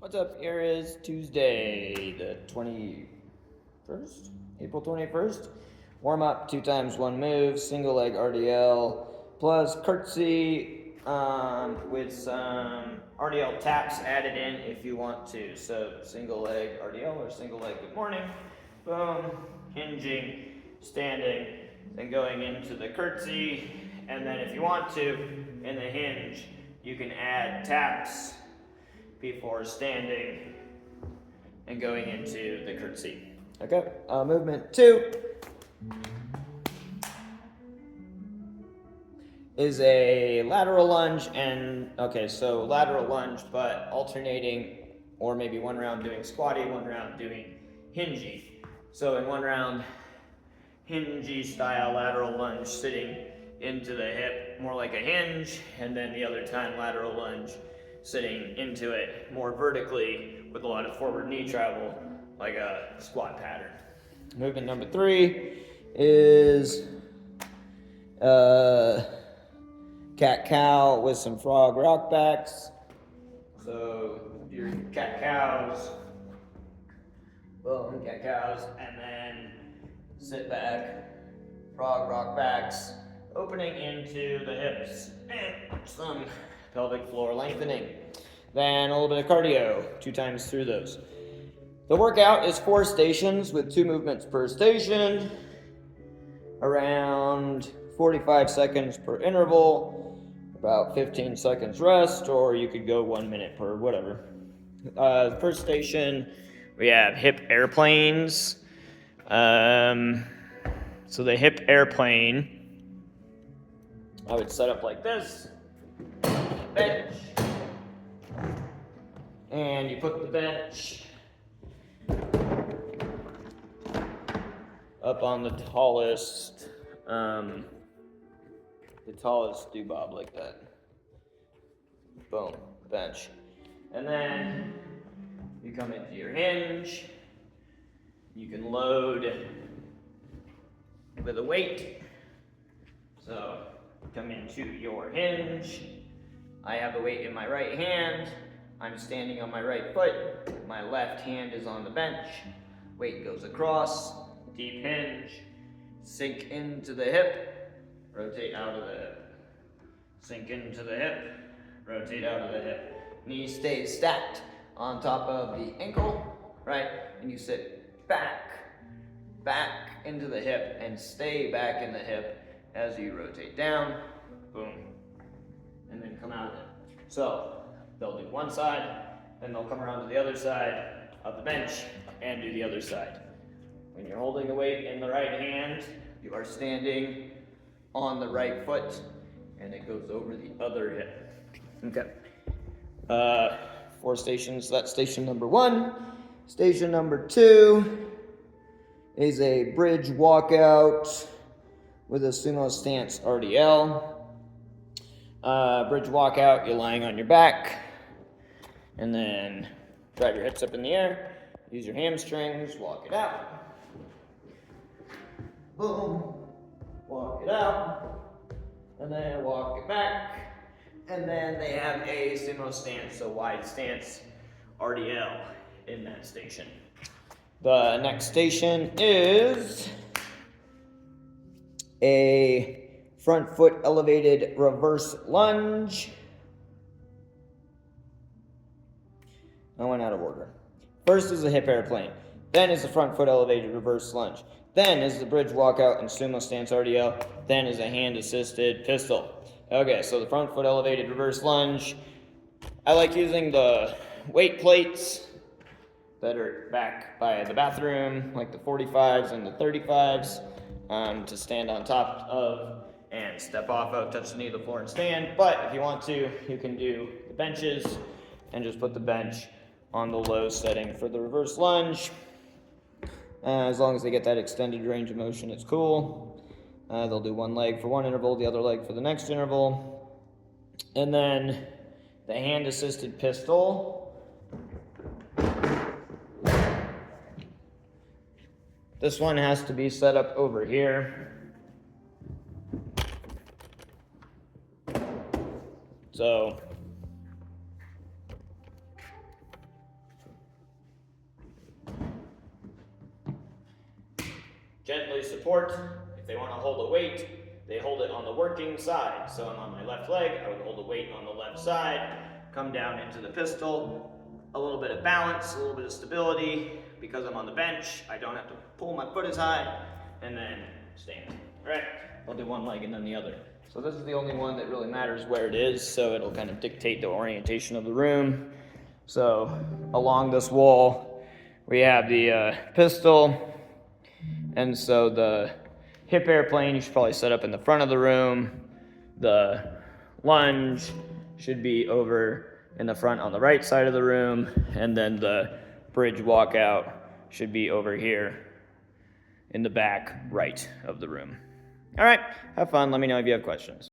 What's up? Here is Tuesday, the 21st, April 21st. Warm up, 2 times 1 move, single leg RDL, plus curtsy with some RDL taps added in if you want to. So single leg RDL or single leg good morning, boom, hinging, standing, then going into the curtsy, and then if you want to, in the hinge, you can add taps before standing and going into the curtsy. Okay, movement 2 is a lateral lunge, and so lateral lunge, but alternating, or maybe one round doing squatty, one round doing hingy. So in one round, hingy style lateral lunge, sitting into the hip, more like a hinge, and then the other time lateral lunge, sitting into it more vertically with a lot of forward knee travel, like a squat pattern. Movement number 3 is cat-cow with some frog rock backs. So your cat-cows, boom, cat-cows, and then sit back, frog rock backs, opening into the hips, and some pelvic floor lengthening. Then a little bit of cardio, 2 times through those. The workout is 4 stations with 2 movements per station, around 45 seconds per interval, about 15 seconds rest, or you could go 1 minute per whatever. First station, we have hip airplanes. So the hip airplane, I would set up like this, bench, and you put the bench up on the tallest doobob like that. Boom, bench. And then you come into your hinge. You can load with a weight. So come into your hinge. I have a weight in my right hand. I'm standing on my right foot. My left hand is on the bench. Weight goes across, deep hinge, sink into the hip, rotate out of the hip. Sink into the hip, rotate out of the hip. Knee stays stacked on top of the ankle, right? And you sit back into the hip and stay back in the hip as you rotate down, boom, and then come out of it. So they'll do one side, then they'll come around to the other side of the bench and do the other side. When you're holding the weight in the right hand, you are standing on the right foot, and it goes over the other hip. Okay. 4 stations. That's station number 1. Station number 2 is a bridge walkout with a sumo stance RDL. Bridge walkout, you're lying on your back, and then drive your hips up in the air, use your hamstrings, walk it out. Boom, walk it out, and then walk it back. And then they have a sumo stance, so wide stance RDL in that station. The next station is a front foot elevated reverse lunge. I went out of order. First is the hip airplane. Then is the front foot elevated reverse lunge. Then is the bridge walkout and sumo stance RDL. Then is a hand assisted pistol. Okay, so the front foot elevated reverse lunge. I like using the weight plates that are back by the bathroom, like the 45s and the 35s, to stand on top of and step off of, touch the knee of the floor and stand. But if you want to, you can do the benches and just put the bench on the low setting for the reverse lunge. As long as they get that extended range of motion, it's cool. They'll do one leg for one interval, the other leg for the next interval. And then the hand-assisted pistol. This one has to be set up over here. So gently support. If they want to hold a weight, they hold it on the working side. So I'm on my left leg, I would hold the weight on the left side, come down into the pistol, a little bit of balance, a little bit of stability. Because I'm on the bench, I don't have to pull my foot as high, and then stand. All right, I'll do one leg and then the other. So this is the only one that really matters where it is, so it'll kind of dictate the orientation of the room. So along this wall, we have the pistol, and so the hip airplane you should probably set up in the front of the room. The lunge should be over in the front on the right side of the room, and then the bridge walkout should be over here in the back right of the room. All right, have fun. Let me know if you have questions.